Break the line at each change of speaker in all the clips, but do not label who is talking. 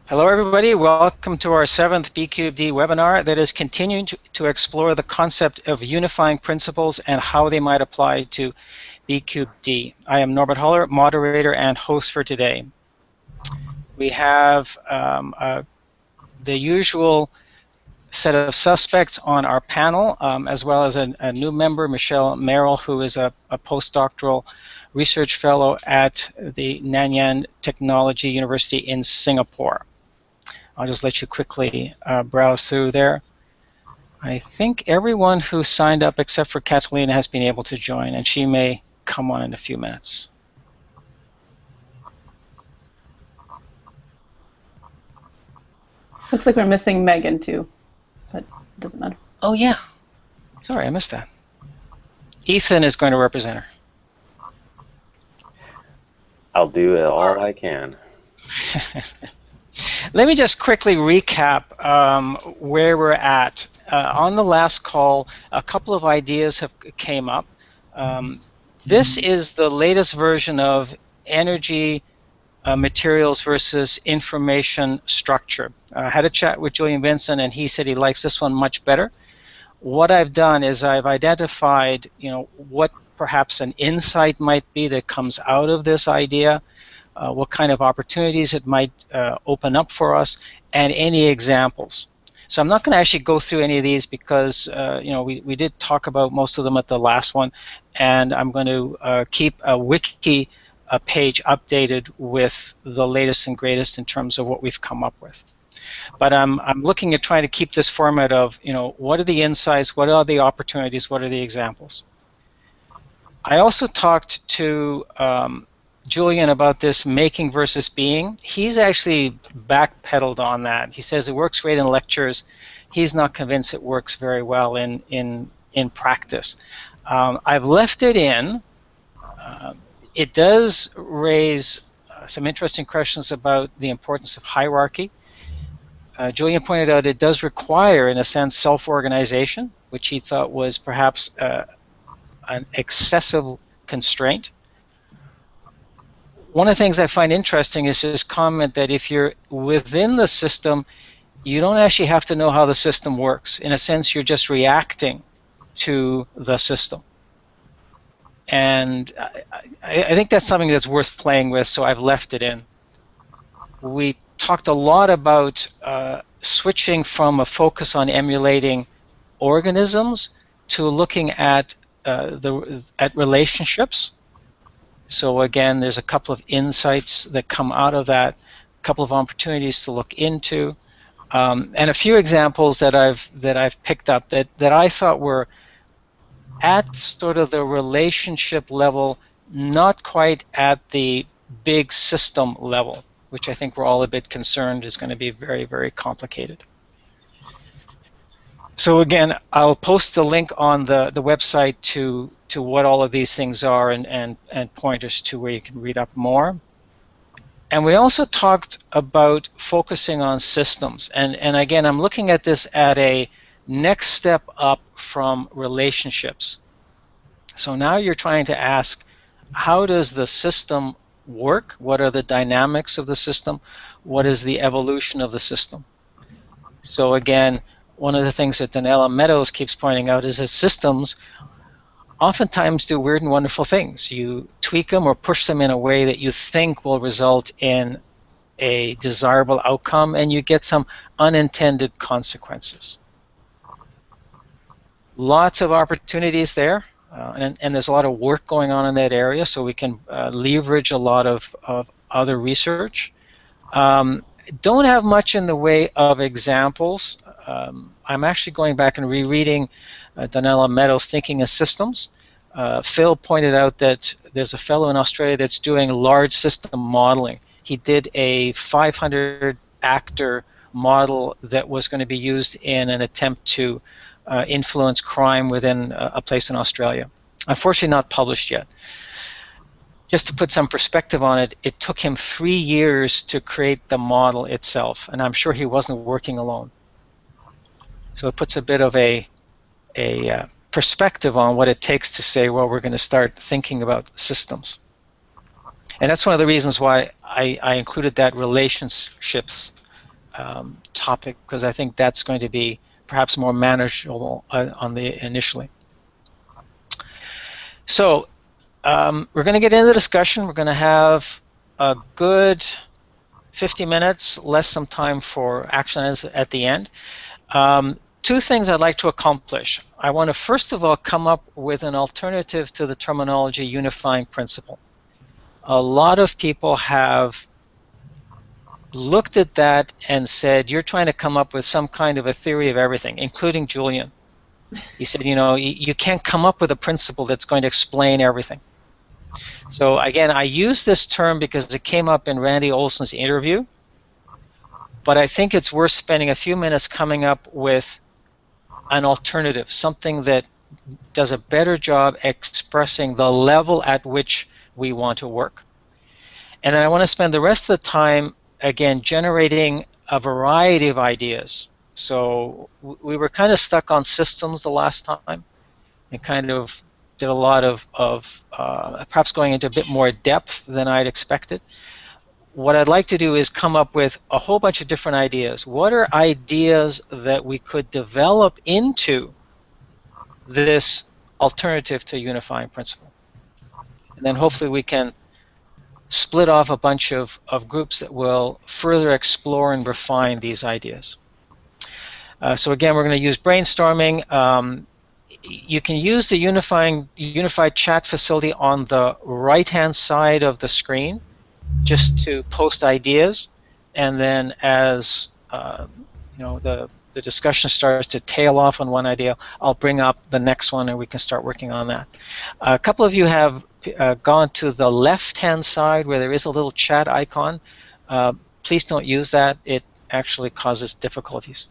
Hello everybody, welcome to our 7th B3D webinar that is continuing to explore the concept of unifying principles and how they might apply to B3D. I am Norbert Holler, moderator and host for today. We have the usual set of suspects on our panel, as well as a new member, Michelle Merrill, who is a postdoctoral research fellow at the Nanyang Technology University in Singapore. I'll just let you quickly browse through there. I think everyone who signed up except for Catalina has been able to join, and she may come on in a few minutes.
Looks like we're missing Megan too, but it doesn't matter.
Oh yeah, sorry, I missed that. Ethan is going to represent her.
I'll do all I can.
Let me just quickly recap where we're at. On the last call, a couple of ideas came up. This is the latest version of energy materials versus information structure. I had a chat with Julian Vincent, and he said he likes this one much better. What I've done is I've identified, what perhaps an insight might be that comes out of this idea, what kind of opportunities it might open up for us, and any examples. So I'm not going to actually go through any of these because we did talk about most of them at the last one, and I'm going to keep a wiki page updated with the latest and greatest in terms of what we've come up with. But I'm looking at trying to keep this format of, what are the insights, what are the opportunities, what are the examples. I also talked to Julian about this making versus being. He's actually backpedaled on that. He says it works great in lectures. He's not convinced it works very well in practice. I've left it in. It does raise some interesting questions about the importance of hierarchy. Julian pointed out it does require, in a sense, self-organization, which he thought was perhaps an excessive constraint. One of the things I find interesting is his comment that if you're within the system, you don't actually have to know how the system works. In a sense, you're just reacting to the system. And I think that's something that's worth playing with, so I've left it in. We talked a lot about switching from a focus on emulating organisms to looking at relationships. So again, there's a couple of insights that come out of that, a couple of opportunities to look into, and a few examples that I've picked up that I thought were at sort of the relationship level, not quite at the big system level, which I think we're all a bit concerned is going to be very, very complicated. So again, I'll post the link on the website to what all of these things are and pointers to where you can read up more. And we also talked about focusing on systems. And again, I'm looking at this at a next step up from relationships. So now you're trying to ask, how does the system work? What are the dynamics of the system? What is the evolution of the system? So again, one of the things that Donella Meadows keeps pointing out is that systems oftentimes do weird and wonderful things. You tweak them or push them in a way that you think will result in a desirable outcome, and you get some unintended consequences. Lots of opportunities there, and there's a lot of work going on in that area, so we can leverage a lot of other research. Don't have much in the way of examples. I'm actually going back and rereading Donella Meadows' Thinking in Systems. Phil pointed out that there's a fellow in Australia that's doing large system modeling. He did a 500-actor model that was going to be used in an attempt to influence crime within a place in Australia. Unfortunately not published yet. Just to put some perspective on it, it took him 3 years to create the model itself, and I'm sure he wasn't working alone. So it puts a bit of a perspective on what it takes to say, well, we're going to start thinking about systems. And that's one of the reasons why I included that relationships topic because I think that's going to be perhaps more manageable on the initially. So we're going to get into the discussion. We're going to have a good 50 minutes, less some time for action items at the end. Two things I'd like to accomplish. I want to first of all come up with an alternative to the terminology unifying principle. A lot of people have looked at that and said, you're trying to come up with some kind of a theory of everything, including Julian. He said, you know, you can't come up with a principle that's going to explain everything. So again, I use this term because it came up in Randy Olson's interview, but I think it's worth spending a few minutes coming up with an alternative, something that does a better job expressing the level at which we want to work. And then I want to spend the rest of the time, again, generating a variety of ideas. So we were kind of stuck on systems the last time and kind of did a lot of perhaps going into a bit more depth than I'd expected. What I'd like to do is come up with a whole bunch of different ideas. What are ideas that we could develop into this alternative to unifying principle? And then hopefully we can split off a bunch of groups that will further explore and refine these ideas. So again, we're going to use brainstorming. You can use the unified chat facility on the right-hand side of the screen just to post ideas, and then as you know, the discussion starts to tail off on one idea, I'll bring up the next one and we can start working on that. A couple of you have gone to the left-hand side where there is a little chat icon. Please don't use that. It actually causes difficulties.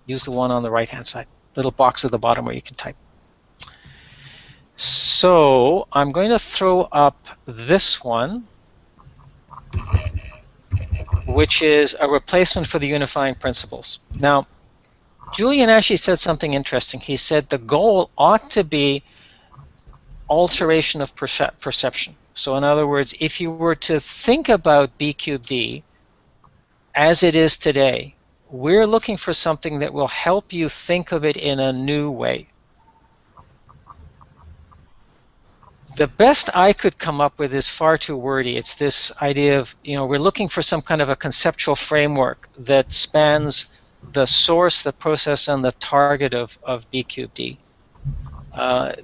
Use the one on the right-hand side, little box at the bottom where you can type. So I'm going to throw up this one, which is a replacement for the unifying principles. Now, Julian actually said something interesting. He said the goal ought to be alteration of perception. So in other words, if you were to think about B3D as it is today, we're looking for something that will help you think of it in a new way. The best I could come up with is far too wordy. It's this idea of, you know, we're looking for some kind of a conceptual framework that spans the source, the process, and the target of B3D.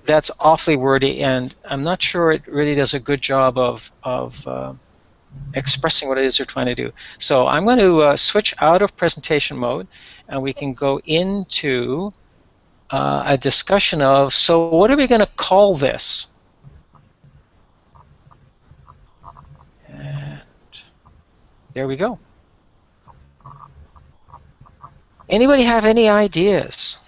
That's awfully wordy, and I'm not sure it really does a good job of expressing what it is you're trying to do. So I'm going to switch out of presentation mode, and we can go into a discussion of, so what are we going to call this? And there we go. Anybody have any ideas?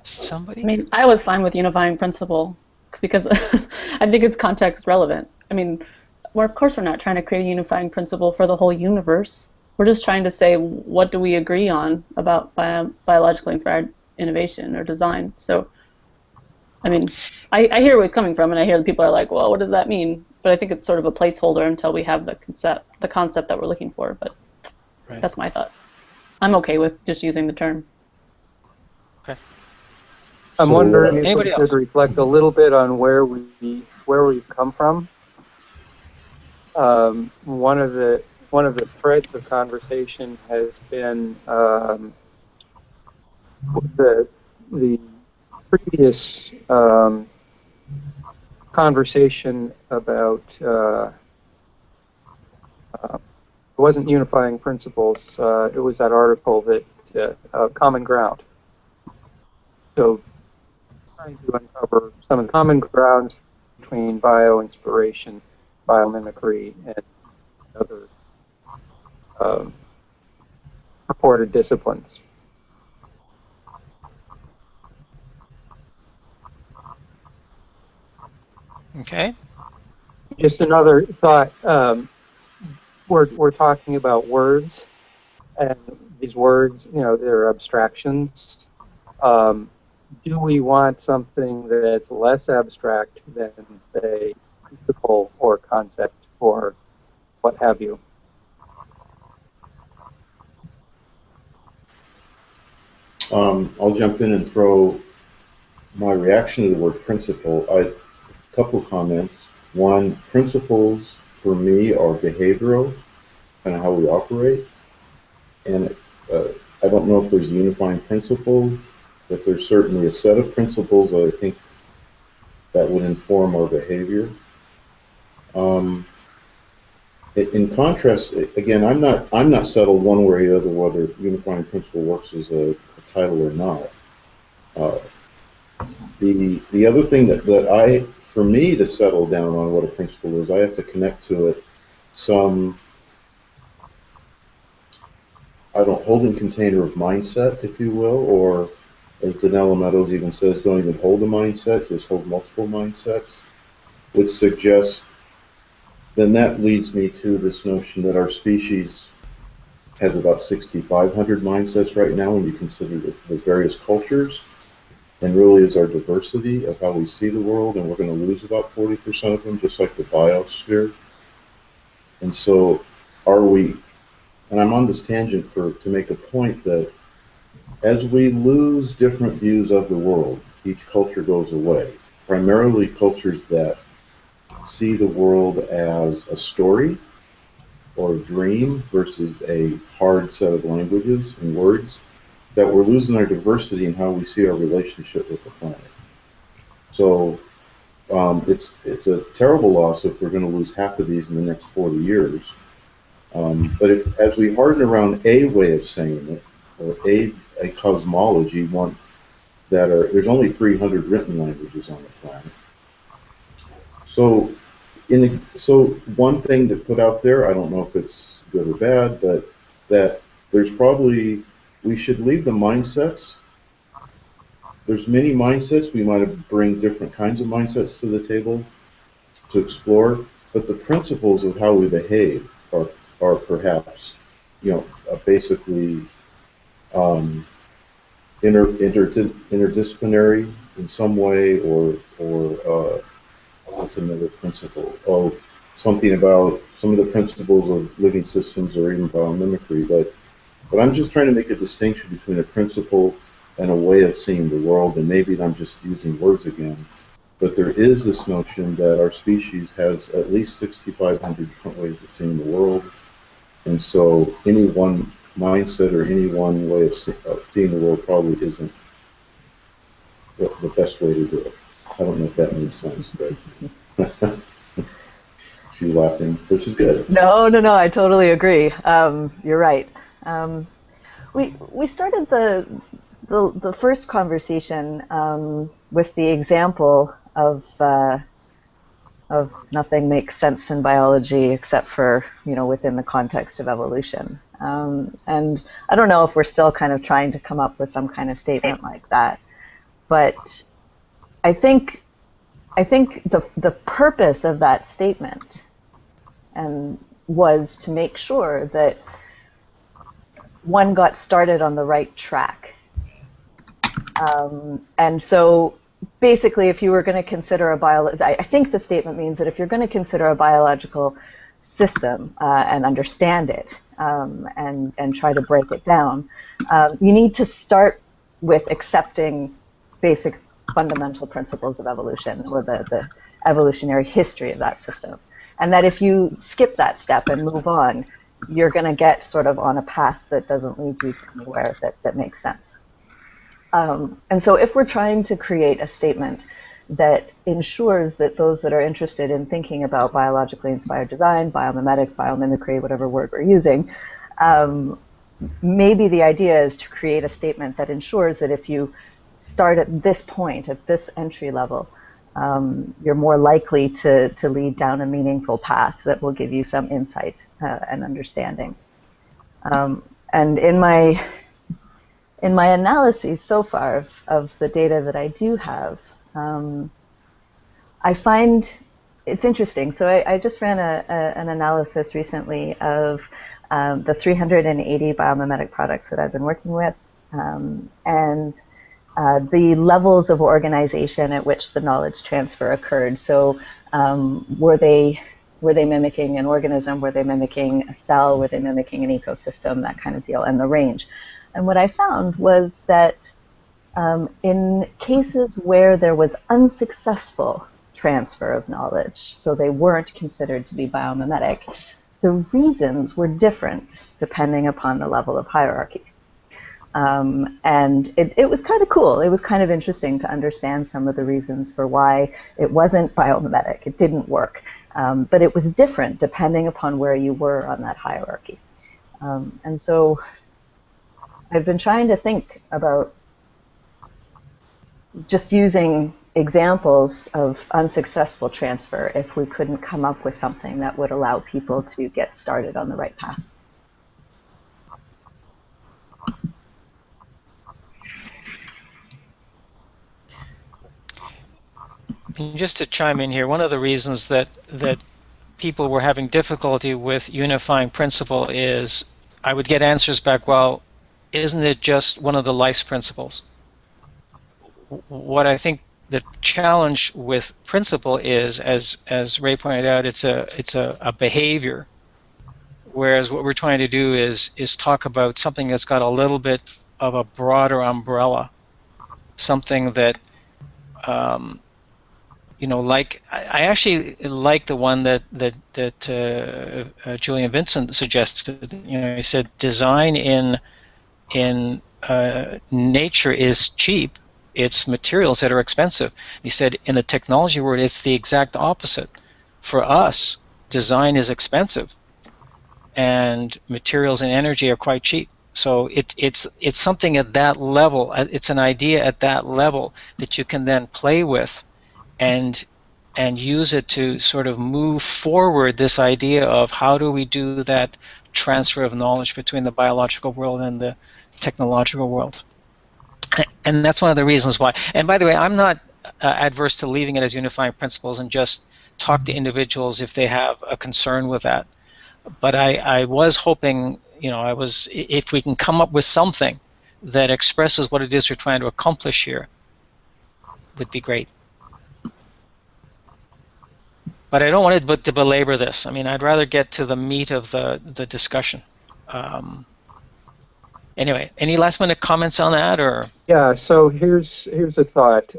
Somebody?
I mean, I was fine with unifying principle because I think it's context relevant. I mean, of course we're not trying to create a unifying principle for the whole universe. We're just trying to say, what do we agree on about biologically inspired innovation or design? So, I mean, I hear where he's coming from, and I hear that people are like, well, what does that mean? But I think it's sort of a placeholder until we have the concept that we're looking for. But
right.
That's my thought. I'm okay with just using the term.
Okay.
I'm wondering if we
else?
should reflect a little bit on where we've come from. One of the threads of conversation has been the previous conversation about it wasn't unifying principles. It was that article that common ground. So trying to uncover some of the common grounds between bioinspiration, biomimicry, and other reported disciplines.
Okay.
Just another thought. We're talking about words, and these words, you know, they're abstractions. Do we want something that's less abstract than, say, principle or concept or what have you?
I'll jump in and throw my reaction to the word principle. A couple comments. One, principles for me are behavioral, kind of how we operate. And I don't know if there's a unifying principle, but there's certainly a set of principles that I think that would inform our behavior. In contrast, again, I'm not settled one way or the other whether unifying principle works as a title or not. The other thing that for me to settle down on what a principle is, I have to connect to it some holding container of mindset, if you will, or as Donella Meadows even says, don't even hold a mindset, just hold multiple mindsets, which suggests, then that leads me to this notion that our species has about 6,500 mindsets right now when you consider the various cultures, and really is our diversity of how we see the world, and we're going to lose about 40% of them, just like the biosphere. And so are we, and I'm on this tangent to make a point that as we lose different views of the world, each culture goes away. Primarily cultures that see the world as a story or a dream versus a hard set of languages and words, that we're losing our diversity in how we see our relationship with the planet. So it's a terrible loss if we're going to lose half of these in the next 40 years. But as we harden around a way of saying it, or a cosmology, there's only 300 written languages on the planet. So one thing to put out there, I don't know if it's good or bad, but that we should leave the mindsets. There's many mindsets. We might bring different kinds of mindsets to the table to explore, but the principles of how we behave are perhaps, basically interdisciplinary in some way, or what's another principle? Oh, something about some of the principles of living systems or even biomimicry, but I'm just trying to make a distinction between a principle and a way of seeing the world, and maybe I'm just using words again, but there is this notion that our species has at least 6,500 different ways of seeing the world, and so any one mindset or any one way of seeing the world probably isn't the best way to do it. I don't know if that makes sense, but she's laughing, which is good.
No, I totally agree. You're right. We started the first conversation with the example of nothing makes sense in biology except for within the context of evolution. And I don't know if we're still kind of trying to come up with some kind of statement like that, but I think the purpose of that statement was to make sure that one got started on the right track. And so basically, if you were going to consider I think the statement means that if you're going to consider a biological system and understand it and try to break it down, you need to start with accepting basic fundamental principles of evolution, or the evolutionary history of that system. And that if you skip that step and move on, you're going to get sort of on a path that doesn't lead you to anywhere that makes sense. And so if we're trying to create a statement that ensures that those that are interested in thinking about biologically inspired design, biomimetics, biomimicry, whatever word we're using, maybe the idea is to create a statement that ensures that if you start at this point, at this entry level, you're more likely to lead down a meaningful path that will give you some insight and understanding. And in my analyses so far of the data that I do have, I find it's interesting. So I just ran an analysis recently of the 380 biomimetic products that I've been working with, and the levels of organization at which the knowledge transfer occurred. So were they mimicking an organism? Were they mimicking a cell? Were they mimicking an ecosystem? That kind of deal, and the range. And what I found was that in cases where there was unsuccessful transfer of knowledge, so they weren't considered to be biomimetic, the reasons were different depending upon the level of hierarchy. And it was kind of cool. It was kind of interesting to understand some of the reasons for why it wasn't biomimetic. It didn't work. But it was different depending upon where you were on that hierarchy. And so I've been trying to think about just using examples of unsuccessful transfer if we couldn't come up with something that would allow people to get started on the right path.
And just to chime in here, one of the reasons that people were having difficulty with unifying principle is I would get answers back, well, isn't it just one of the life's principles? What I think the challenge with principle is, as Ray pointed out, it's a behavior, whereas what we're trying to do is talk about something that's got a little bit of a broader umbrella, something that like I actually like the one that Julian Vincent suggested. He said design in nature is cheap. It's materials that are expensive. He said in the technology world, it's the exact opposite. For us, design is expensive, and materials and energy are quite cheap. So it's something at that level. It's an idea at that level that you can then play with, and use it to sort of move forward this idea of how do we do that transfer of knowledge between the biological world and the technological world. And that's one of the reasons why. And by the way, I'm not adverse to leaving it as unifying principles and just talk to individuals if they have a concern with that. But I was hoping, if we can come up with something that expresses what it is we're trying to accomplish here, would be great. But I don't want to belabor this. I mean, I'd rather get to the meat of the discussion. Anyway, any last minute comments on that, or?
Yeah. So here's a thought.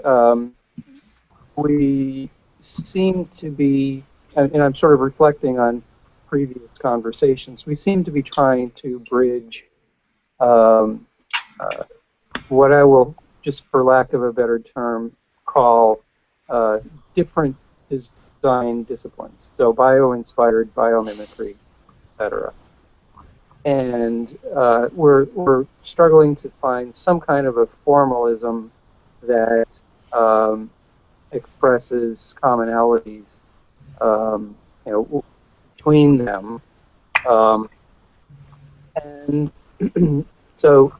We seem to be, and I'm sort of reflecting on previous conversations. We seem to be trying to bridge what I will, just for lack of a better term, call different design disciplines. So bio-inspired, biomimicry, etc. And we're struggling to find some kind of a formalism that expresses commonalities, between them. And so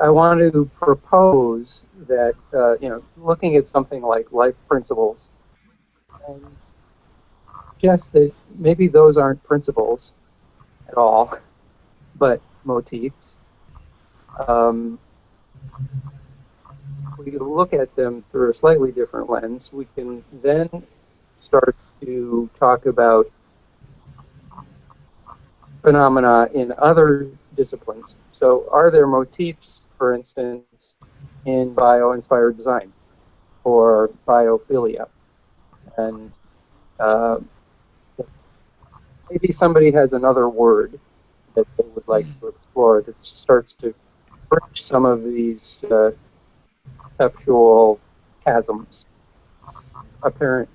I want to propose that, looking at something like life principles, and suggest that maybe those aren't principles at all, but motifs. We look at them through a slightly different lens. We can then start to talk about phenomena in other disciplines. So are there motifs, for instance, in bio-inspired design or biophilia? And maybe somebody has another word that they would like to explore that starts to bridge some of these conceptual chasms, apparent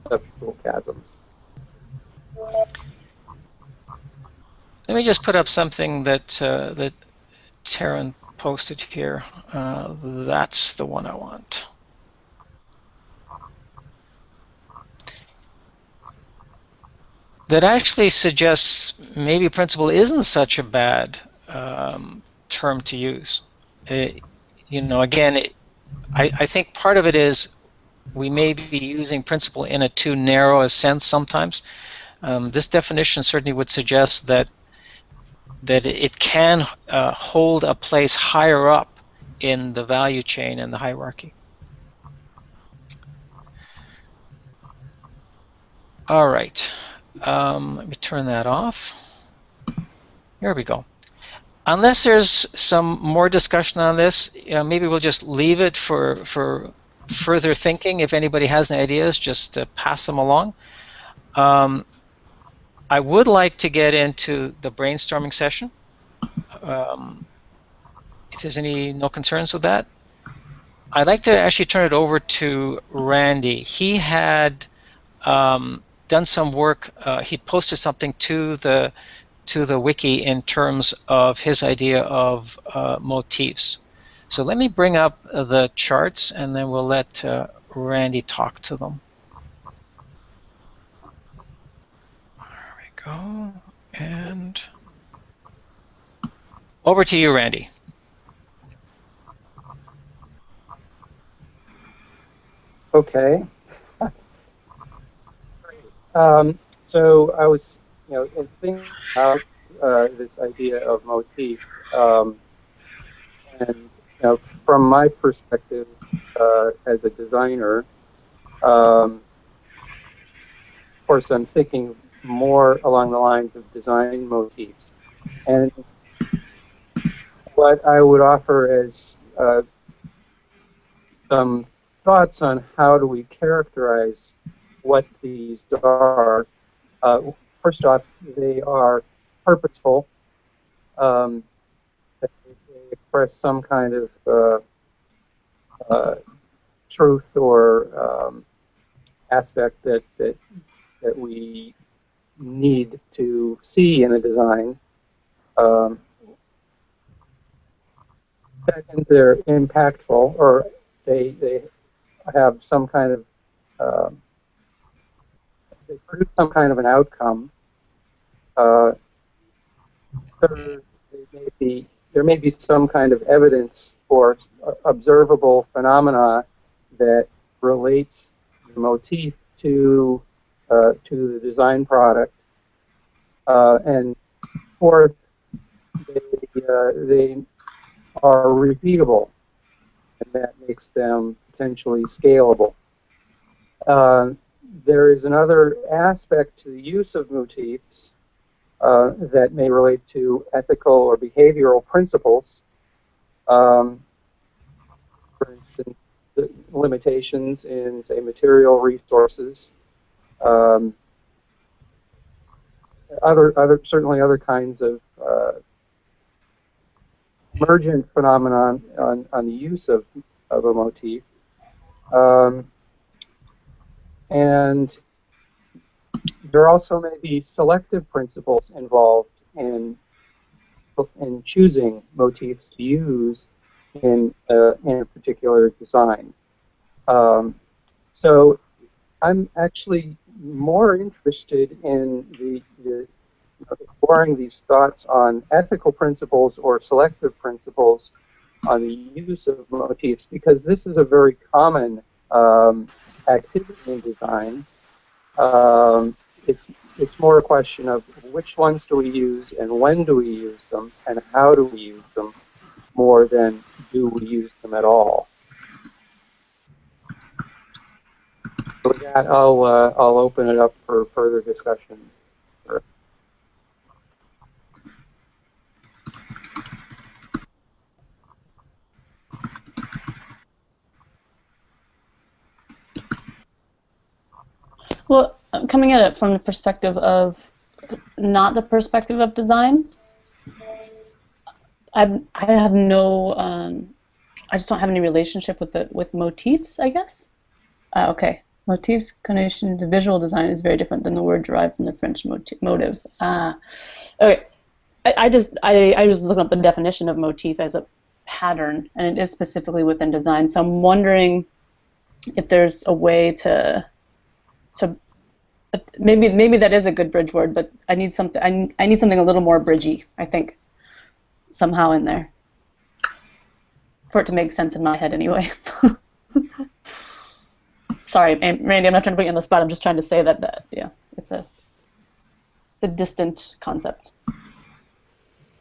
conceptual chasms.
Let me just put up something that that Taryn posted here. That's the one I want. That actually suggests maybe principle isn't such a bad term to use. Again, I think part of it is we may be using principle in a too narrow a sense sometimes. This definition certainly would suggest that it can hold a place higher up in the value chain and the hierarchy. All right, let me turn that off. Here we go. Unless there's some more discussion on this, maybe we'll just leave it for further thinking. If anybody has any ideas, just pass them along. I would like to get into the brainstorming session. If there's no concerns with that. I'd like to actually turn it over to Randy. He had done some work. He posted something to the wiki in terms of his idea of motifs. So let me bring up the charts, and then we'll let Randy talk to them. There we go. And over to you, Randy.
Okay. So I was, in thinking about this idea of motifs, and from my perspective as a designer, of course, I'm thinking more along the lines of design motifs. And what I would offer as some thoughts on how do we characterize what these are. First off, they are purposeful. They express some kind of truth or aspect that we need to see in a design. Second, they're impactful, or they have some kind of they produce some kind of an outcome. Third, there may be some kind of evidence for observable phenomena that relates the motif to the design product. And fourth, they are repeatable, and that makes them potentially scalable. There is another aspect to the use of motifs that may relate to ethical or behavioral principles. For instance, the limitations in, say, material resources. Certainly other kinds of emergent phenomenon on the use of a motif. And there also may be selective principles involved in choosing motifs to use in a particular design. So I'm actually more interested in exploring these thoughts on ethical principles or selective principles on the use of motifs, because this is a very common activity in design. It's more a question of which ones do we use and when do we use them and how do we use them, more than do we use them at all. So with that, I'll open it up for further discussion.
Well, coming at it from the perspective of not the perspective of design, I have no, I just don't have any relationship with motifs, I guess. Okay, motifs connotation to visual design is very different than the word derived from the French motive. Okay, I just looking up the definition of motif as a pattern, and it is specifically within design. So I'm wondering if there's a way to maybe that is a good bridge word, but I need something. I need something a little more bridgy, I think, somehow in there, for it to make sense in my head anyway. Sorry, Randy, I'm not trying to put you on the spot. I'm just trying to say that yeah, it's a distant concept.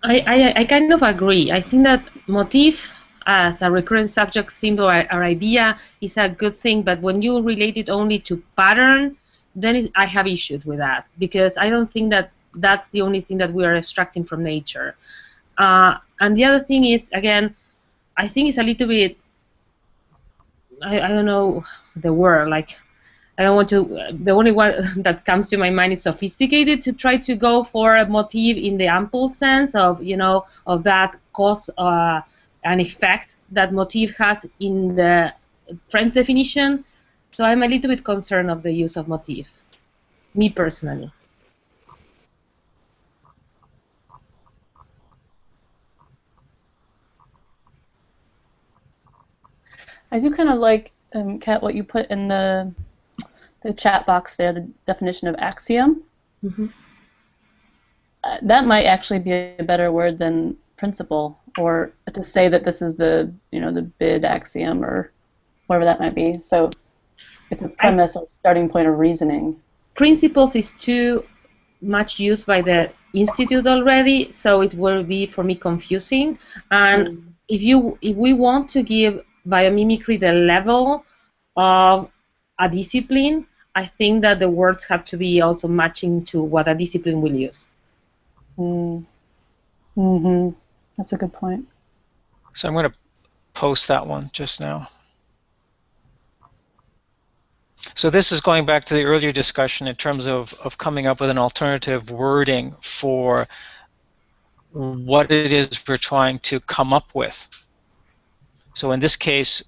I kind of agree. I think that motif as a recurrent subject symbol or idea is a good thing, but when you relate it only to pattern, then I have issues with that, because I don't think that that's the only thing that we are extracting from nature. And the other thing is, again, I think it's a little bit, I don't know the word, like, I don't want to, the only one that comes to my mind is sophisticated, to try to go for a motif in the ample sense of, of that cause and effect that motif has in the French definition. So I'm a little bit concerned of the use of motif, me personally.
I do kind of like, Kat, what you put in the chat box there, the definition of axiom.
Mm-hmm.
That might actually be a better word than principle, or to say that this is the the bid axiom or whatever that might be. So it's a premise or starting point of reasoning.
Principles is too much used by the institute already, so it will be for me confusing. And if we want to give biomimicry the level of a discipline, I think that the words have to be also matching to what a discipline will use.
Mm-hmm. That's a good point.
So I'm going to post that one just now. So this is going back to the earlier discussion in terms of coming up with an alternative wording for what it is we're trying to come up with. So in this case,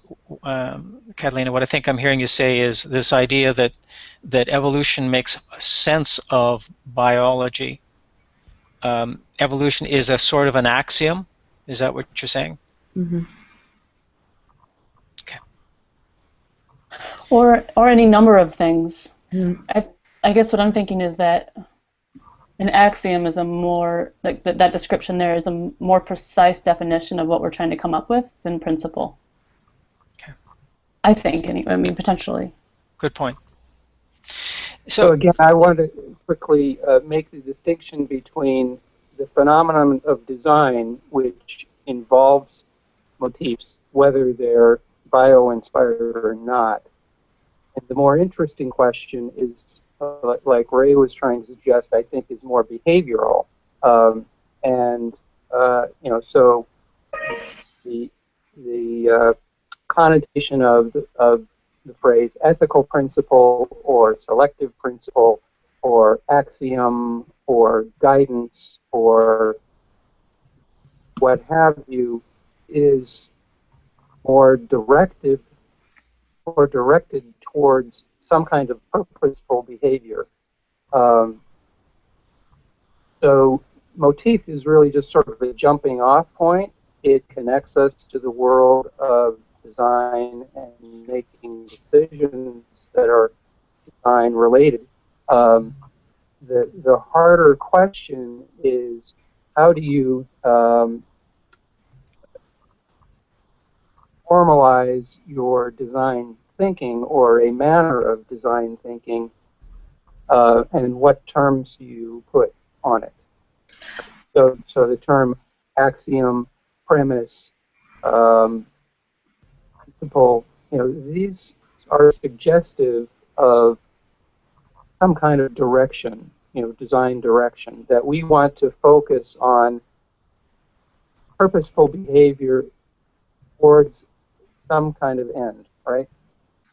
Catalina, what I think I'm hearing you say is this idea that evolution makes sense of biology. Evolution is a sort of an axiom. Is that what you're saying?
Mm-hmm.
Okay.
Or any number of things.
Mm-hmm.
I guess what I'm thinking is that an axiom is a more, like that description there is a more precise definition of what we're trying to come up with than principle.
Okay.
I think, anyway. I mean, potentially.
Good point.
So again, I want to quickly make the distinction between the phenomenon of design, which involves motifs, whether they're bio-inspired or not. And the more interesting question is, like Ray was trying to suggest, I think is more behavioral. So the connotation of the phrase ethical principle or selective principle or axiom or guidance or what have you is more directed towards some kind of purposeful behavior. So motif is really just sort of a jumping off point. It connects us to the world of design and making decisions that are design related. The harder question is, how do you formalize your design thinking or a manner of design thinking, and what terms do you put on it? So the term axiom, premise, principle, these are suggestive of some kind of direction, design direction, that we want to focus on purposeful behavior towards some kind of end, right?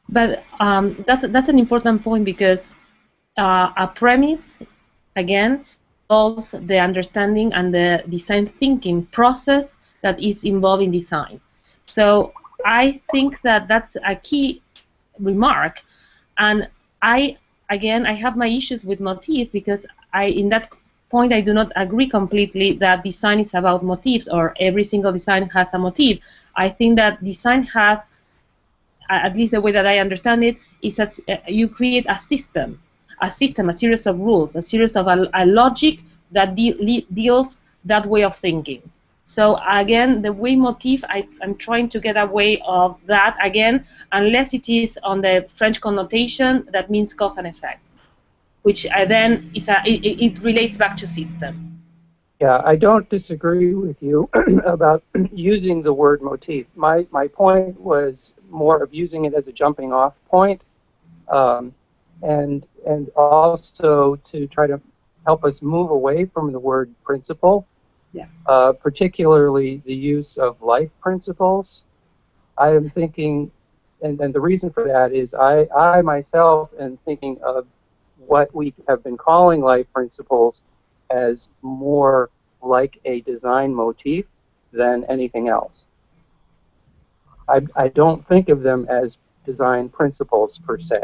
But that's an important point, because a premise, again, involves the understanding and the design thinking process that is involved in design. So I think that that's a key remark. And I have my issues with motif, because in that point I do not agree completely that design is about motifs or every single design has a motif. I think that design has, at least the way that I understand it, is you create a system, a series of rules, a series of a logic that deals that way of thinking. So again, the way motif, I'm trying to get away of that again, unless it is on the French connotation that means cause and effect, which then is it relates back to system.
Yeah, I don't disagree with you about using the word motif. My point was more of using it as a jumping off point, um, and also to try to help us move away from the word principle,
Yeah.
particularly the use of life principles. I am thinking, and the reason for that is I myself am thinking of what we have been calling life principles as more like a design motif than anything else. I don't think of them as design principles per se.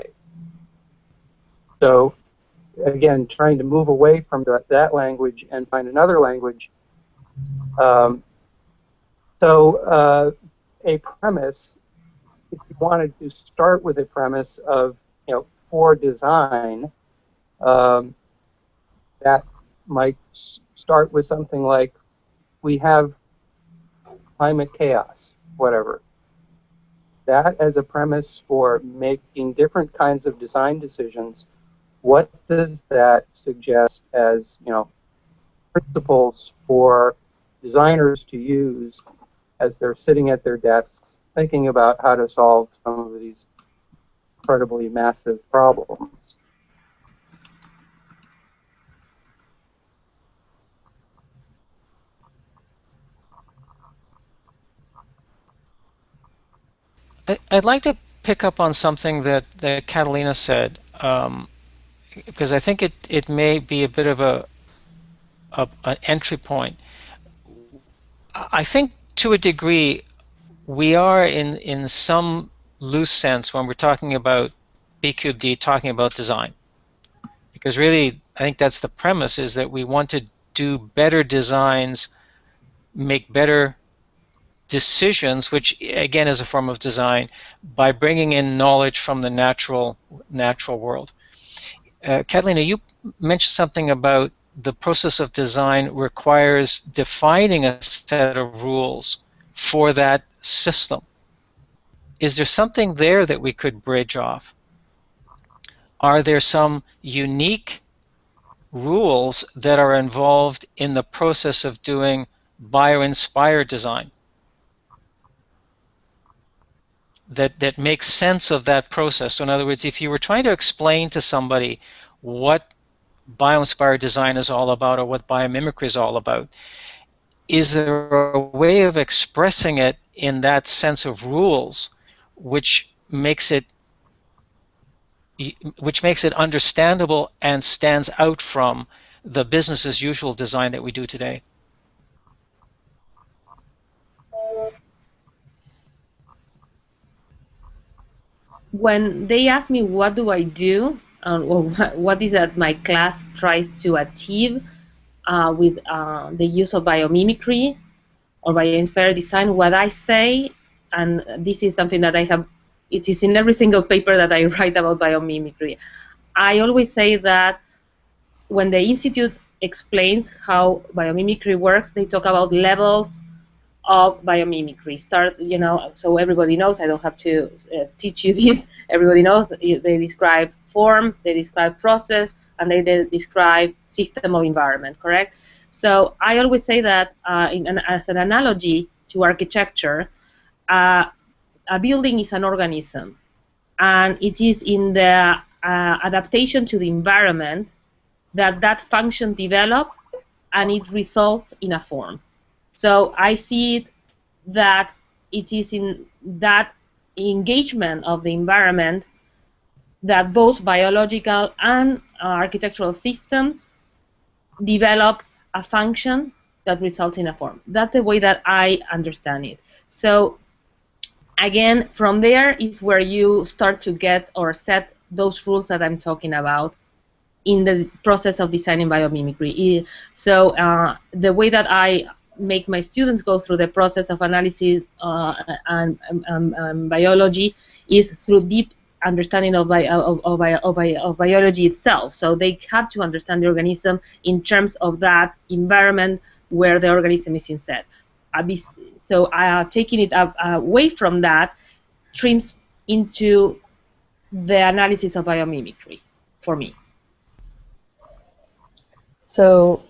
So again, trying to move away from that language and find another language. Um, a premise, if you wanted to start with a premise of, for design, um, that might start with something like, we have climate chaos, whatever. That as a premise for making different kinds of design decisions, what does that suggest as, principles for designers to use as they're sitting at their desks thinking about how to solve some of these incredibly massive problems?
I'd like to pick up on something that Catalina said, because I think it may be a bit of an entry point. I think to a degree we are in some loose sense when we're talking about B3D talking about design, because really I think that's the premise, is that we want to do better designs, make better decisions, which again is a form of design, by bringing in knowledge from the natural world. Catalina, you mentioned something about the process of design requires defining a set of rules for that system. Is there something there that we could bridge off? Are there some unique rules that are involved in the process of doing bio-inspired design that makes sense of that process? So in other words, if you were trying to explain to somebody what bio-inspired design is all about or what biomimicry is all about, is there a way of expressing it in that sense of rules which makes it understandable and stands out from the business as usual design that we do today?
When they ask me what do I do, or what is that my class tries to achieve with the use of biomimicry or bio-inspired design, what I say, and this is something that I have, it is in every single paper that I write about biomimicry, I always say that when the Institute explains how biomimicry works, they talk about levels of biomimicry. So everybody knows, I don't have to teach you this, everybody knows, they describe form, they describe process, and they describe system of environment, correct? So I always say that as an analogy to architecture, a building is an organism, and it is in the adaptation to the environment that function develops and it results in a form. So I see it that it is in that engagement of the environment that both biological and architectural systems develop a function that results in a form. That's the way that I understand it. So again, from there is where you start to get or set those rules that I'm talking about in the process of designing biomimicry. So the way that I make my students go through the process of analysis and biology is through deep understanding of biology itself. So they have to understand the organism in terms of that environment where the organism is inset. So taking it away from that trims into the analysis of biomimicry for me.
So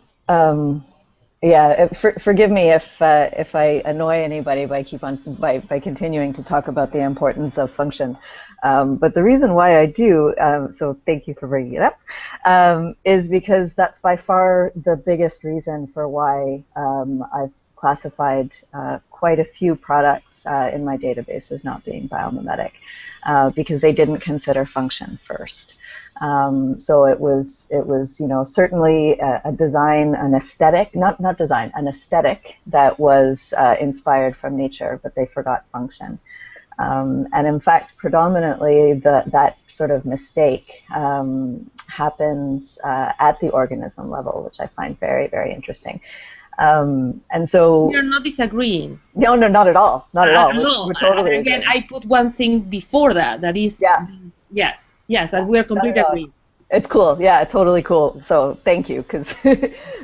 Yeah, forgive me if I annoy anybody by continuing to talk about the importance of function. But the reason why I do, so thank you for bringing it up, is because that's by far the biggest reason for why I've classified quite a few products in my database as not being biomimetic, because they didn't consider function first. So it was certainly a design, an aesthetic, not design, an aesthetic that was inspired from nature, but they forgot function. And in fact, predominantly that sort of mistake happens at the organism level, which I find very, very interesting. And so
We are not disagreeing.
no, not at all, not at all.
No,
We're totally
again,
agreeing.
I put one thing before that. That is,
Yeah.
yes, that we are completely agreeing.
It's cool. Yeah, totally cool. So thank you,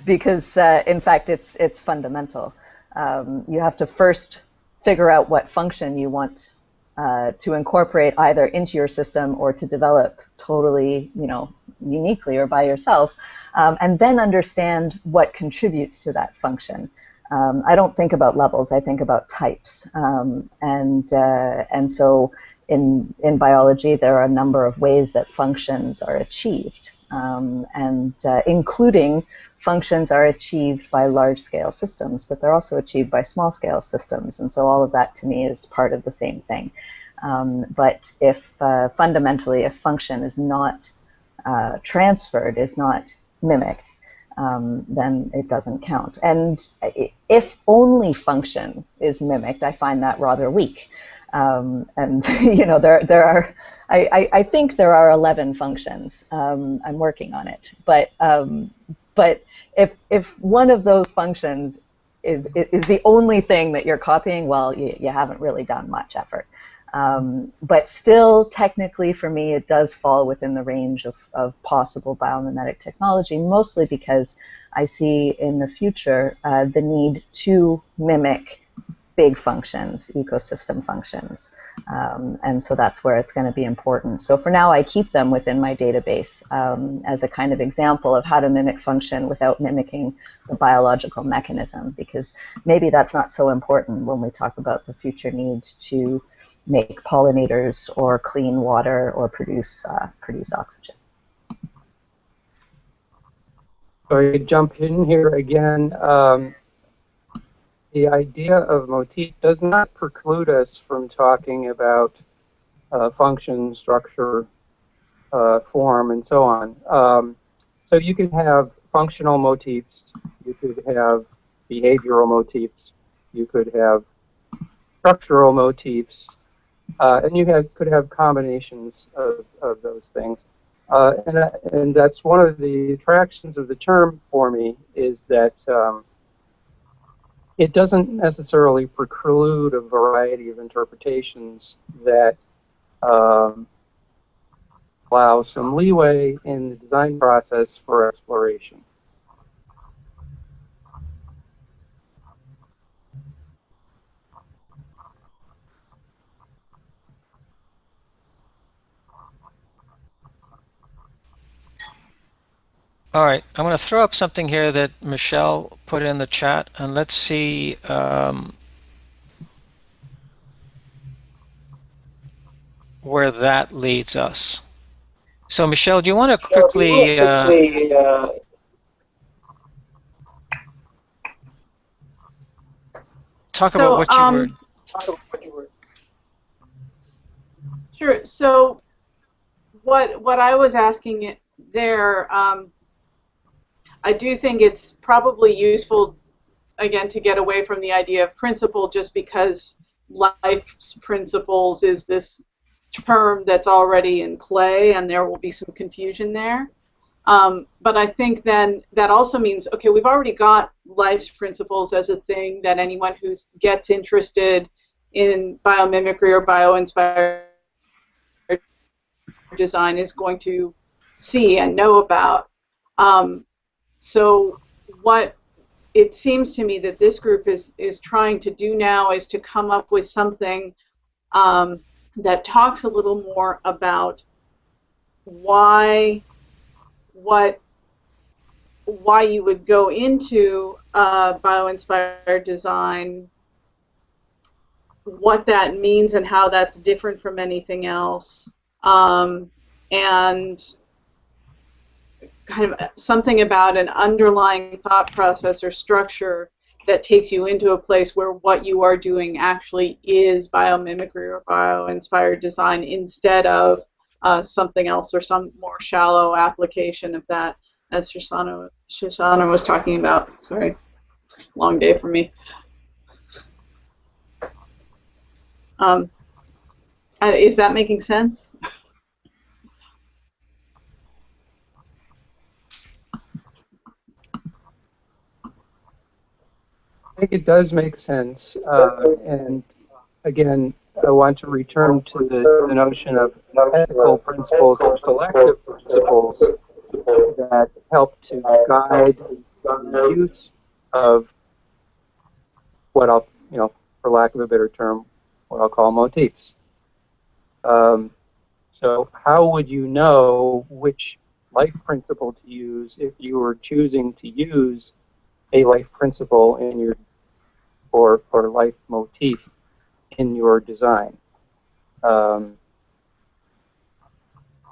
because in fact it's fundamental. You have to first figure out what function you want to incorporate either into your system or to develop totally, uniquely or by yourself, and then understand what contributes to that function. I don't think about levels. I think about types, and so in biology, there are a number of ways that functions are achieved, and including functions are achieved by large-scale systems, but they're also achieved by small-scale systems, and so all of that to me is part of the same thing. But if fundamentally, if function is not transferred, is not mimicked, then it doesn't count. And if only function is mimicked, I find that rather weak. And there are, I think there are 11 functions. I'm working on it, but if one of those functions is the only thing that you're copying, well, you haven't really done much effort. But still, technically, for me, it does fall within the range of possible biomimetic technology, mostly because I see in the future the need to mimic big functions, ecosystem functions. And so that's where it's going to be important. So for now, I keep them within my database as a kind of example of how to mimic function without mimicking the biological mechanism, because maybe that's not so important when we talk about the future need to make pollinators or clean water or produce oxygen.
So I jump in here again. The idea of motif does not preclude us from talking about function, structure, form, and so on. So you could have functional motifs, you could have behavioral motifs, you could have structural motifs, and you could have combinations of those things. And that's one of the attractions of the term for me, is that it doesn't necessarily preclude a variety of interpretations that allow some leeway in the design process for exploration.
All right, I'm going to throw up something here that Michelle put in the chat, and let's see where that leads us. So Michelle, do you want to quickly talk about what you were...
Sure. So what I was asking there, I do think it's probably useful, again, to get away from the idea of principle, just because life's principles is this term that's already in play, and there will be some confusion there. But I think then that also means, okay, we've already got life's principles as a thing that anyone who gets interested in biomimicry or bio-inspired design is going to see and know about. So what it seems to me that this group is trying to do now is to come up with something that talks a little more about why, what why you would go into bio-inspired design, what that means and how that's different from anything else, and kind of something about an underlying thought process or structure that takes you into a place where what you are doing actually is biomimicry or bio-inspired design instead of something else or some more shallow application of that, as Shoshana was talking about. Sorry, long day for me. Is that making sense?
I think it does make sense, and again, I want to return to the notion of ethical principles or selective principles that help to guide the use of what I'll, for lack of a better term, what I'll call motifs. So how would you know which life principle to use if you were choosing to use a life principle in your or life motif in your design?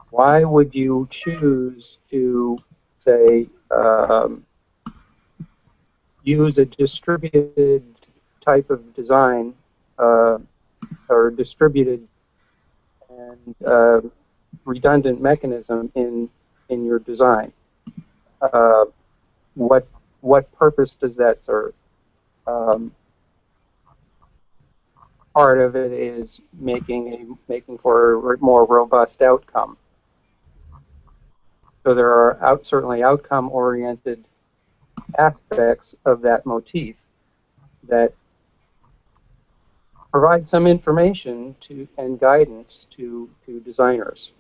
Why would you choose to, say, use a distributed type of design or distributed and redundant mechanism in your design? What purpose does that serve? Part of it is making for a more robust outcome. So there are certainly outcome-oriented aspects of that motif that provide some information and guidance to designers,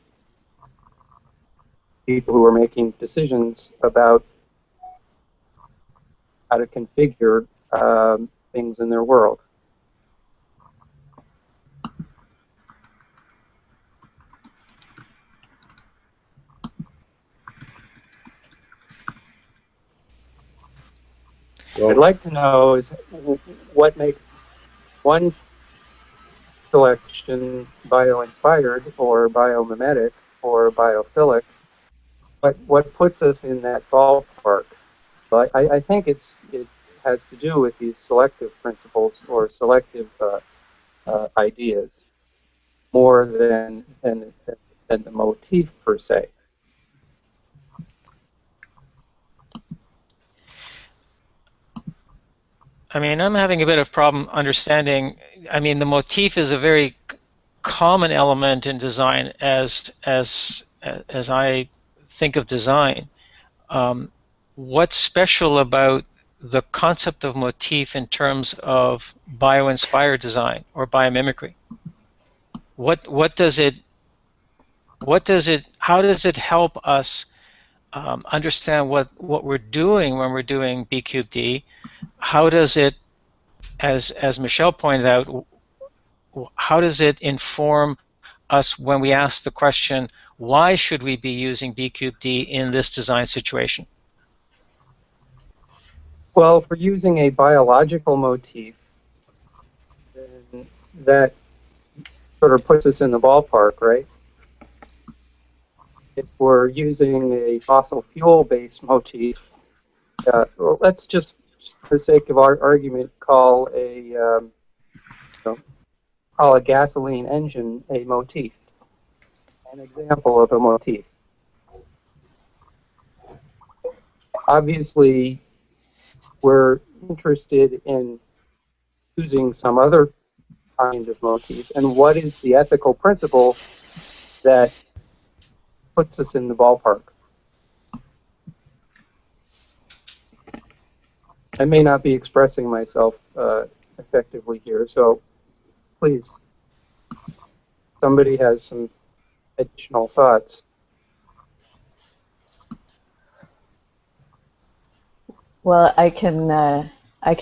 people who are making decisions about how to configure things in their world. What I'd like to know is what makes one selection bio-inspired or biomimetic or biophilic. What puts us in that ballpark? But I think it has to do with these selective principles or selective ideas more than the motif per se.
I mean, I'm having a bit of problem understanding. I mean, the motif is a very common element in design as I think of design. What's special about the concept of motif in terms of bio-inspired design or biomimicry? What does it how does it help us understand what we're doing when we're doing B3D? How does it, as Michelle pointed out, how does it inform us when we ask the question, why should we be using B3D in this design situation?
Well, if we're using a biological motif, then that sort of puts us in the ballpark, right? If we're using a fossil fuel-based motif, well, let's just, for the sake of our argument, call a gasoline engine a motif, an example of a motif. Obviously, we're interested in using some other kind of motif, and what is the ethical principle that puts us in the ballpark? I may not be expressing myself effectively here, so please, somebody has some additional thoughts.
Well, I can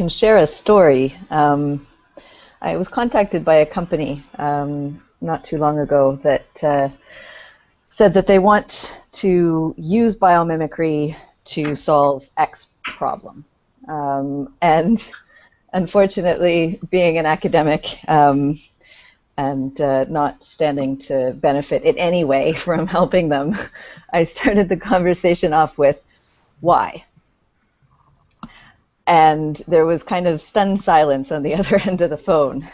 share a story. I was contacted by a company not too long ago that said that they want to use biomimicry to solve X problem. And unfortunately, being an academic and not standing to benefit in any way from helping them, I started the conversation off with, why? And there was kind of stunned silence on the other end of the phone.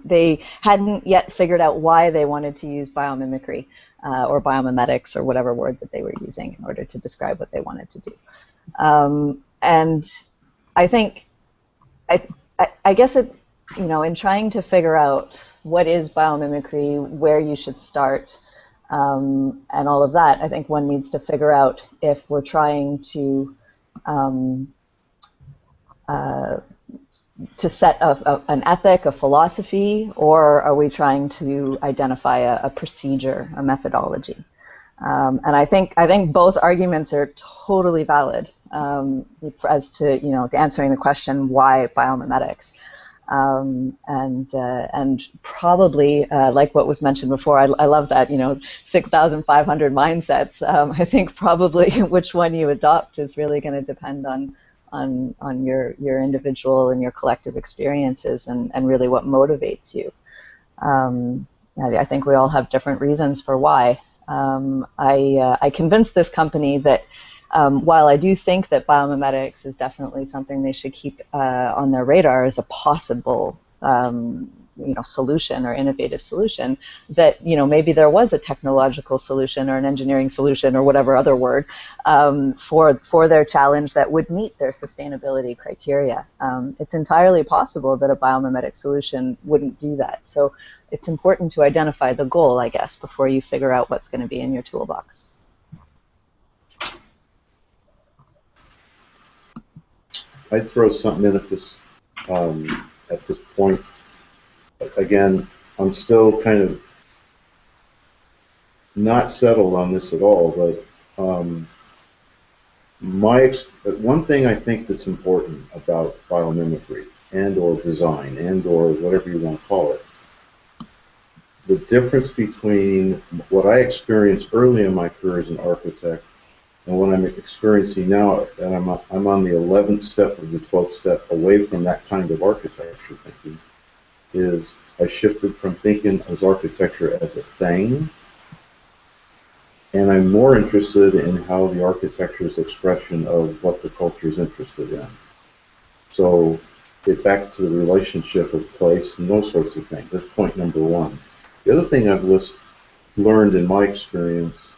They hadn't yet figured out why they wanted to use biomimicry or biomimetics or whatever word that they were using in order to describe what they wanted to do. And I think, I guess it, you know, in trying to figure out what is biomimicry, where you should start, and all of that, I think one needs to figure out if we're trying to set an ethic, a philosophy, or are we trying to identify a procedure, a methodology? And I think both arguments are totally valid as to, you know, answering the question, why biomimetics? And probably, like what was mentioned before, I love that, you know, 6,500 mindsets. I think probably which one you adopt is really going to depend on your individual and your collective experiences and really what motivates you. I think we all have different reasons for why. I convinced this company that while I do think that biomimetics is definitely something they should keep on their radar as a possible you know, solution or innovative solution, that, you know, maybe there was a technological solution or an engineering solution or whatever other word for their challenge that would meet their sustainability criteria. It's entirely possible that a biomimetic solution wouldn't do that. So it's important to identify the goal, I guess, before you figure out what's going to be in your toolbox.
I'd throw something in at this point. Again, I'm still kind of not settled on this at all, but one thing I think that's important about biomimicry and or design and or whatever you want to call it, the difference between what I experienced early in my career as an architect and what I'm experiencing now, and I'm on the 11th step of the 12th step away from that kind of architecture thinking, is I shifted from thinking as architecture as a thing, and I'm more interested in how the architecture is expression of what the culture is interested in. So get back to the relationship of place and those sorts of things. That's point number one. The other thing I've learned in my experience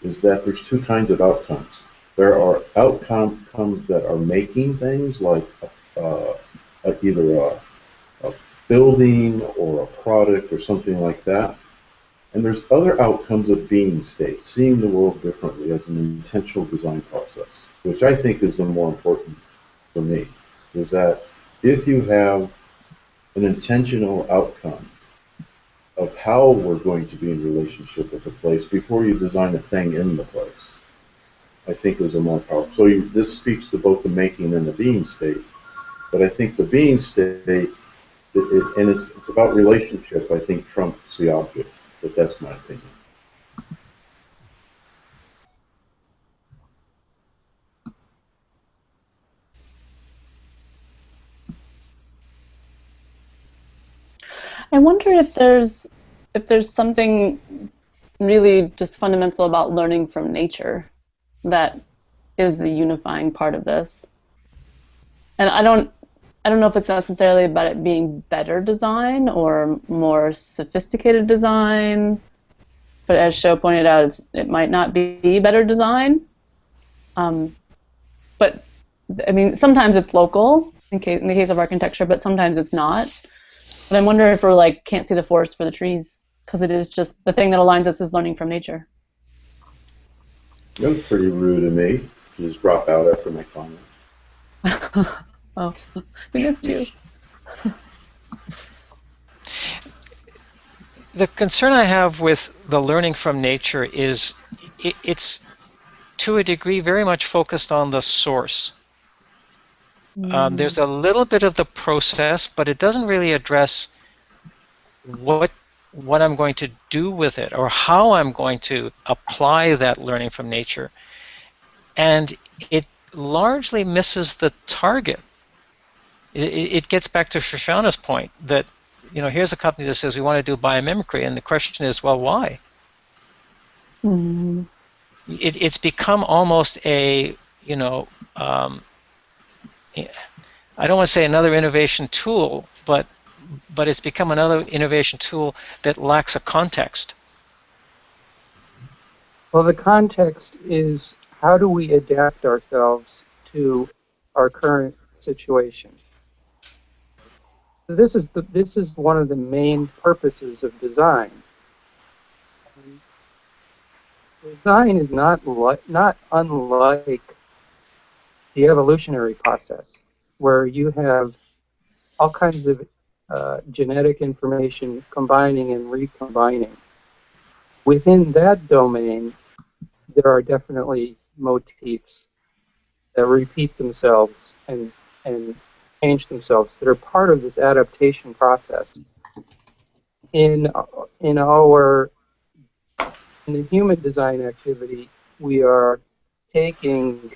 is that there's two kinds of outcomes. There are outcomes that are making things like either a building or a product or something like that. And there's other outcomes of being state, seeing the world differently as an intentional design process, which I think is the more important for me, is that if you have an intentional outcome of how we're going to be in relationship with the place before you design a thing in the place, I think is a more powerful. So this speaks to both the making and the being state, but I think the being state, and it's about relationship, I think trumps the object, but that's my opinion.
I wonder if there's something really just fundamental about learning from nature that is the unifying part of this. And I don't know if it's necessarily about it being better design or more sophisticated design, but as Sho pointed out, it might not be better design. But I mean, sometimes it's local in the case of architecture, but sometimes it's not. But I wonder if we're like can't see the forest for the trees, because it is just the thing that aligns us is learning from nature.
That was pretty rude of me. You just drop out after my comment.
Oh, we missed you.
The concern I have with the learning from nature is it's to a degree very much focused on the source. There's a little bit of the process, but it doesn't really address what I'm going to do with it or how I'm going to apply that learning from nature. And it largely misses the target. It gets back to Shoshana's point that, here's a company that says we want to do biomimicry, and the question is, well, why?
Mm.
It's become almost a, I don't want to say another innovation tool, but it's become another innovation tool that lacks a context.
Well, the context is how do we adapt ourselves to our current situation? So this is one of the main purposes of design. And design is not unlike the evolutionary process, where you have all kinds of genetic information combining and recombining. Within that domain, there are definitely motifs that repeat themselves and change themselves that are part of this adaptation process. In the human design activity, we are taking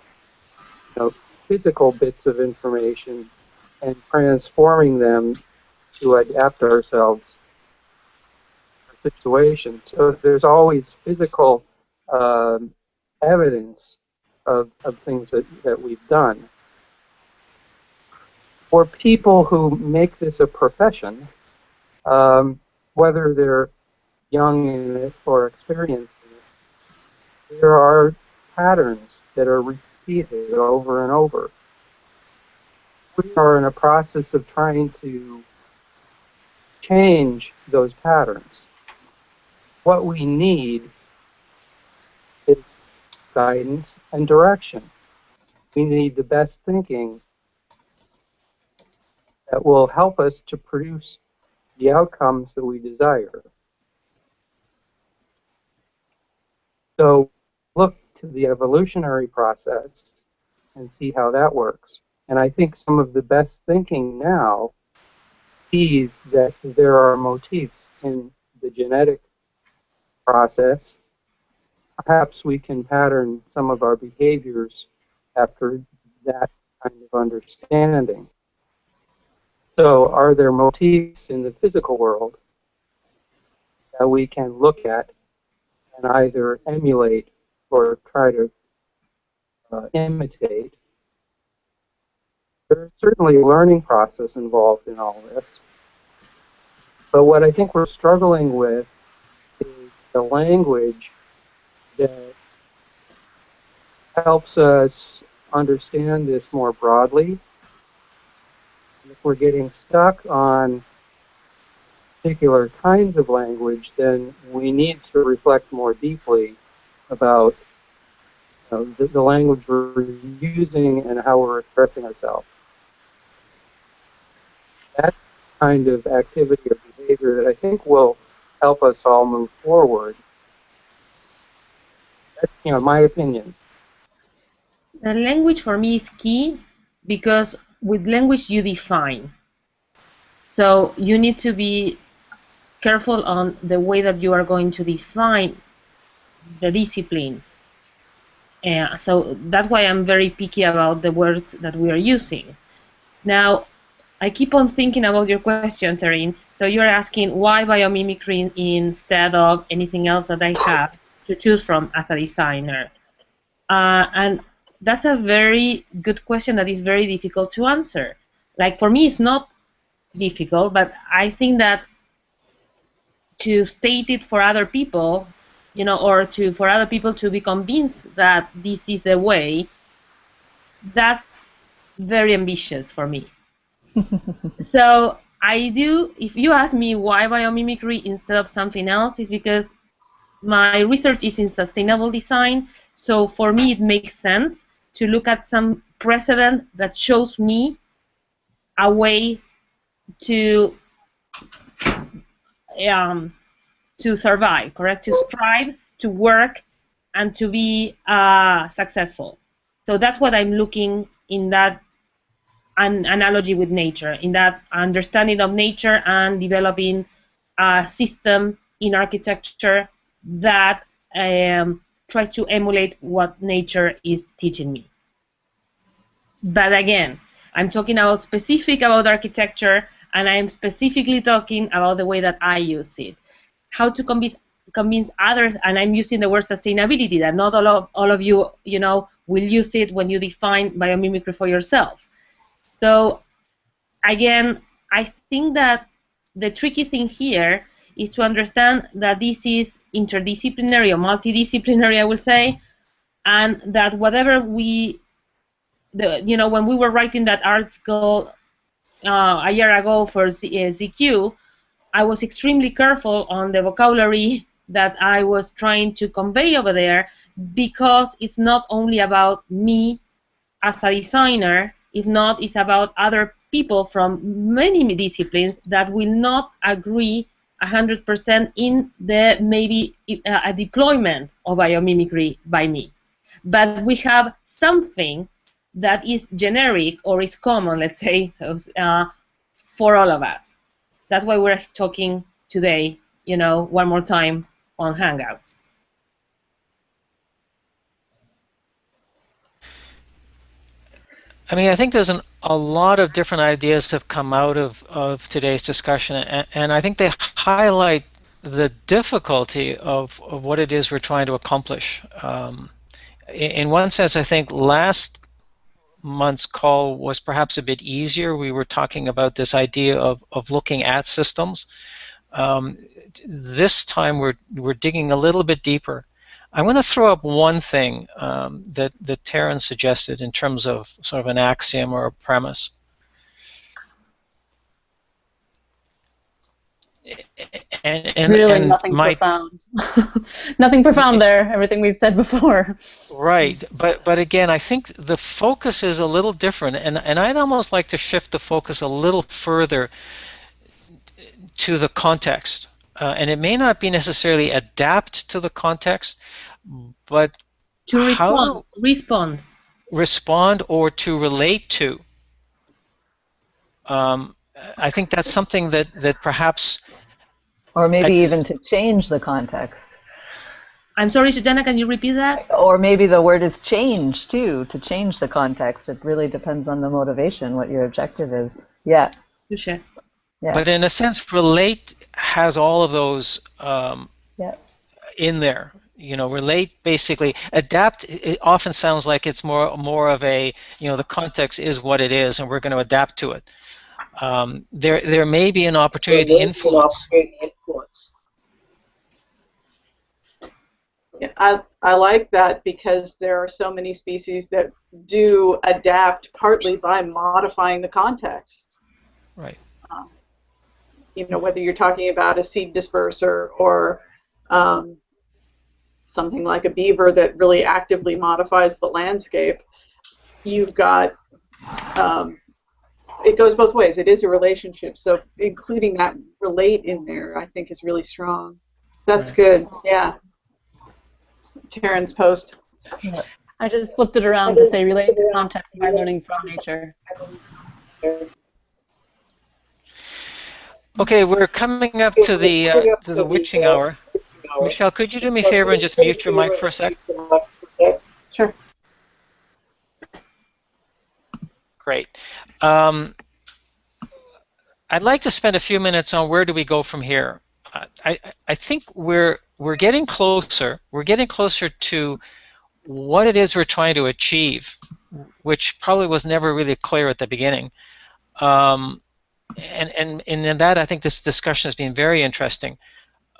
physical bits of information and transforming them to adapt ourselves to the situation. So there's always physical evidence of things that we've done. For people who make this a profession, whether they're young in it or experienced in it, there are patterns that are repeated over and over. We are in a process of trying to change those patterns. What we need is guidance and direction. We need the best thinking that will help us to produce the outcomes that we desire. So look to the evolutionary process and see how that works. And I think some of the best thinking now sees that there are motifs in the genetic process. Perhaps we can pattern some of our behaviors after that kind of understanding. So are there motifs in the physical world that we can look at and either emulate or try to imitate? There's certainly a learning process involved in all this. But what I think we're struggling with is the language that helps us understand this more broadly. And if we're getting stuck on particular kinds of language, then we need to reflect more deeply about the language we're using and how we're expressing ourselves. That kind of activity or behavior that I think will help us all move forward. That's my opinion.
The language for me is key because with language you define. So you need to be careful on the way that you are going to define the discipline. So that's why I'm very picky about the words that we are using. Now, I keep on thinking about your question, Taryn. So you're asking why biomimicry instead of anything else that I have to choose from as a designer. And that's a very good question that is very difficult to answer. Like for me, it's not difficult, but I think that to state it for other people, or for other people to be convinced that this is the way, that's very ambitious for me. So if you ask me why biomimicry instead of something else, is because my research is in sustainable design. So for me, it makes sense to look at some precedent that shows me a way to survive, correct? To strive, to work, and to be successful. So that's what I'm looking in that analogy with nature, in that understanding of nature and developing a system in architecture that tries to emulate what nature is teaching me. But again, I'm talking about specific about architecture, and I'm specifically talking about the way that I use it. How to convince others, and I'm using the word sustainability, that not all of you, will use it when you define biomimicry for yourself. So again, I think that the tricky thing here is to understand that this is interdisciplinary or multidisciplinary, I will say, and that whatever when we were writing that article a year ago for ZQ, I was extremely careful on the vocabulary that I was trying to convey over there, because it's not only about me as a designer, if not, it's about other people from many disciplines that will not agree 100% in the maybe a deployment of biomimicry by me. But we have something that is generic or is common, let's say, so, for all of us. That's why we're talking today, one more time on Hangouts.
I mean, I think there's a lot of different ideas have come out of today's discussion, and I think they highlight the difficulty of what it is we're trying to accomplish. In one sense, I think last month's call was perhaps a bit easier. We were talking about this idea of looking at systems. This time we're digging a little bit deeper. I want to throw up one thing that Taryn suggested in terms of sort of an axiom or a premise.
And really nothing profound. Nothing profound there, everything we've said before.
Right, but again, I think the focus is a little different, and I'd almost like to shift the focus a little further to the context. And it may not be necessarily adapt to the context, but
to respond
or to relate to. I think that's something that perhaps...
Or maybe even to change the context.
I'm sorry, Susanna, can you repeat that?
Or maybe the word is change, too, to change the context. It really depends on the motivation, what your objective is. Yeah.
Sure.
Yeah.
But in a sense, relate has all of those in there. Relate, basically. Adapt, it often sounds like it's more of a, the context is what it is, and we're going to adapt to it. There may be an opportunity to influence.
Yeah, I like that, because there are so many species that do adapt partly by modifying the context.
Right.
Whether you're talking about a seed disperser or something like a beaver that really actively modifies the landscape, you've got, it goes both ways. It is a relationship, so including that relate in there, I think, is really strong. That's right. Good, yeah. Taryn's post.
I just flipped it around to say relate to context by learning from nature.
Okay, we're coming up to the witching hour. Michelle, could you do me a favor and just mute your mic for a sec?
Sure.
Great. I'd like to spend a few minutes on where do we go from here. I think we're getting closer. We're getting closer to what it is we're trying to achieve, which probably was never really clear at the beginning. And in that, I think this discussion has been very interesting.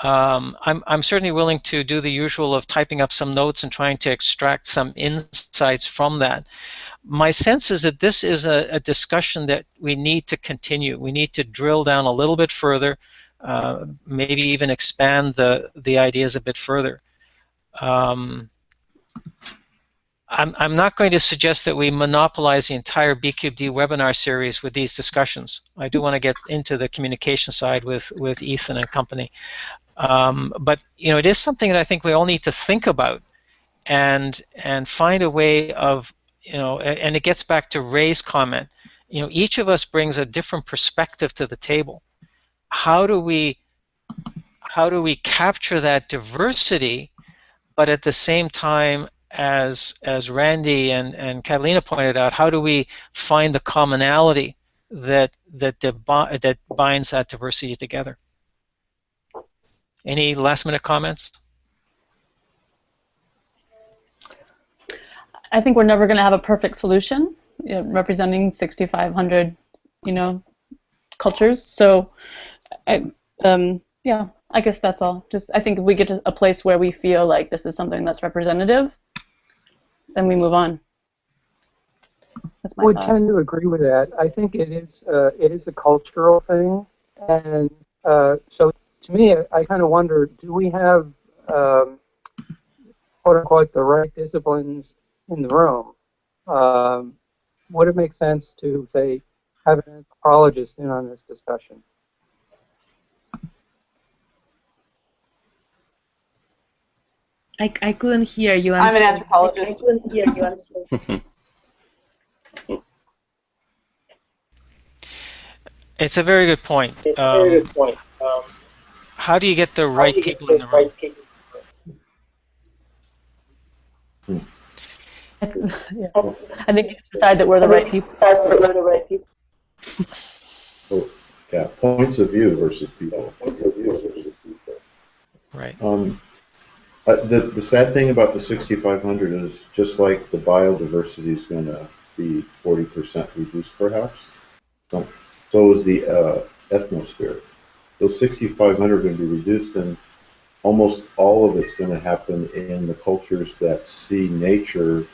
I'm certainly willing to do the usual of typing up some notes and trying to extract some insights from that. My sense is that this is a discussion that we need to continue. We need to drill down a little bit further, maybe even expand the ideas a bit further. I'm not going to suggest that we monopolize the entire B3D webinar series with these discussions. I do want to get into the communication side with Ethan and company. But it is something that I think we all need to think about and find a way of, and it gets back to Ray's comment. Each of us brings a different perspective to the table. How do we capture that diversity, but at the same time as Randy and Catalina pointed out, how do we find the commonality that binds that diversity together? Any last minute comments?
I think we're never going to have a perfect solution, representing 6,500, cultures. So, yeah, I guess that's all. Just I think if we get to a place where we feel like this is something that's representative, then we move on. That's my
I would
thought.
tend to agree with that. I think it is a cultural thing, and so to me, I kind of wonder: do we have quote unquote the right disciplines in the room? Would it make sense to say have an anthropologist in on this discussion?
I couldn't hear you.
I'm an
sorry.
anthropologist.
I couldn't hear you. I'm sorry.
It's a very good point. How do you get the right people in the room?
Yeah. I think you decide that we're the right people.
Oh, yeah, points of view versus people.
Right.
The sad thing about the 6,500 is just like the biodiversity is going to be 40% reduced, perhaps. So is the ethnosphere. Those 6,500 are going to be reduced, and almost all of it's going to happen in the cultures that see nature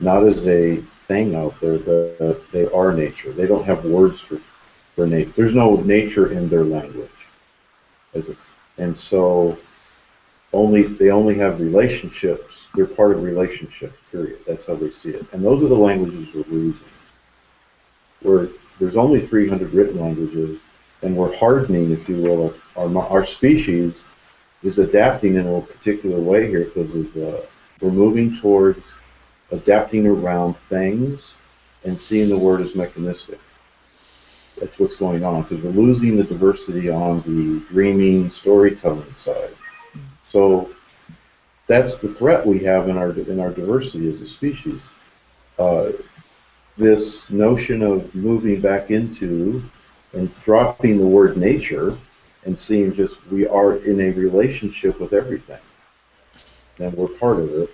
not as a thing out there, but they are nature. They don't have words for nature. There's no nature in their language, and so they only have relationships. They're part of relationships. Period. That's how they see it. And those are the languages we're losing. There's only 300 written languages, and we're hardening, if you will, our species is adapting in a particular way here because we're moving towards adapting around things and seeing the word as mechanistic. That's what's going on, because we're losing the diversity on the dreaming, storytelling side. So that's the threat we have in our diversity as a species. This notion of moving back into and dropping the word nature and seeing just we are in a relationship with everything, and we're part of it.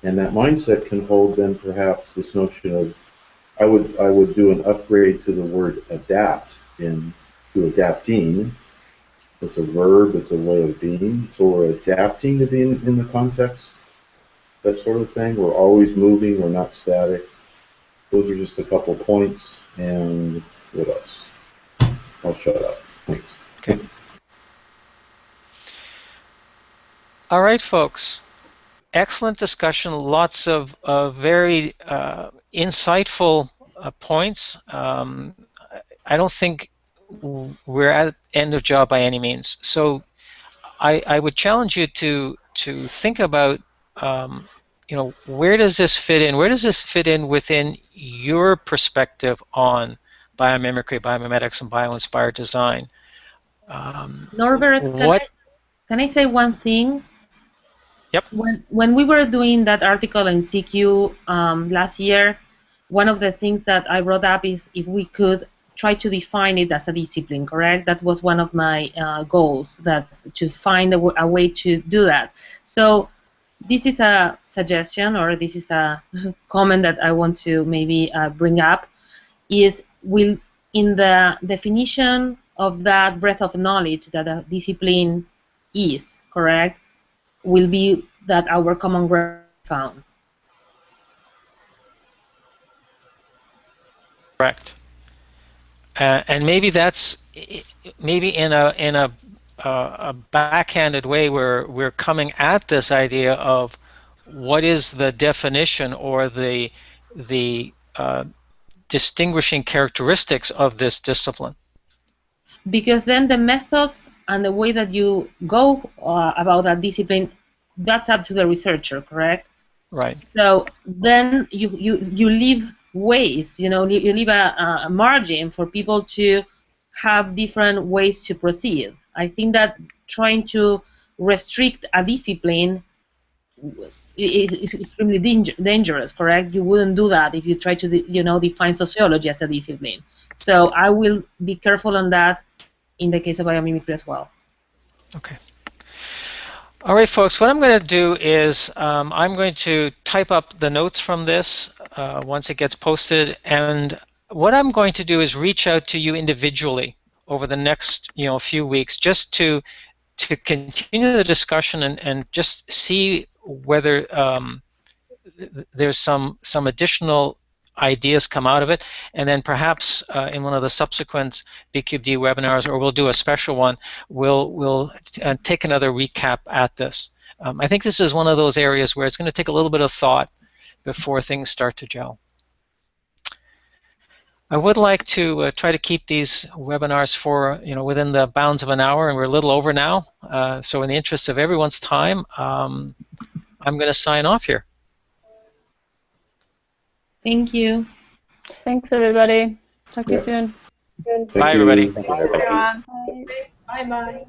And that mindset can hold then perhaps this notion of I would do an upgrade to the word adapt to adapting. It's a verb, it's a way of being. So we're adapting to being in the context, that sort of thing. We're always moving, we're not static. Those are just a couple points. And what else? I'll shut up. Thanks.
Okay. All right, folks. Excellent discussion. Lots of very insightful points. I don't think we're at the end of job by any means. So I would challenge you to think about where does this fit in? Where does this fit in within your perspective on biomimicry, biomimetics, and bioinspired design?
Norbert, can I say one thing?
Yep.
When we were doing that article in CQ last year, one of the things that I brought up is if we could try to define it as a discipline, correct? That was one of my goals, that to find a way to do that. So this is a suggestion, or this is a comment that I want to maybe bring up, is in the definition of that breadth of knowledge that a discipline is, correct, will be that our common ground found.
Correct. And maybe that's in a backhanded way we're coming at this idea of what is the definition or the distinguishing characteristics of this discipline.
Because then the methods and the way that you go about that discipline, that's up to the researcher, correct?
Right.
So then you leave ways, you leave a margin for people to have different ways to proceed. I think that trying to restrict a discipline is extremely dangerous, correct? You wouldn't do that if you try to, define sociology as a discipline. So I will be careful on that in the case of biomimicry as well.
Okay. All right, folks, what I'm going to do is I'm going to type up the notes from this once it gets posted, and what I'm going to do is reach out to you individually over the next few weeks just to continue the discussion and just see whether there's some additional ideas come out of it, and then perhaps in one of the subsequent BQD webinars, or we'll do a special one, we'll take another recap at this. I think this is one of those areas where it's going to take a little bit of thought before things start to gel. I would like to try to keep these webinars for within the bounds of an hour, and we're a little over now. So in the interest of everyone's time, I'm going to sign off here.
Thank you.
Thanks, everybody. Talk to you soon.
Bye, everybody.
Thank you, everybody.
Bye-bye.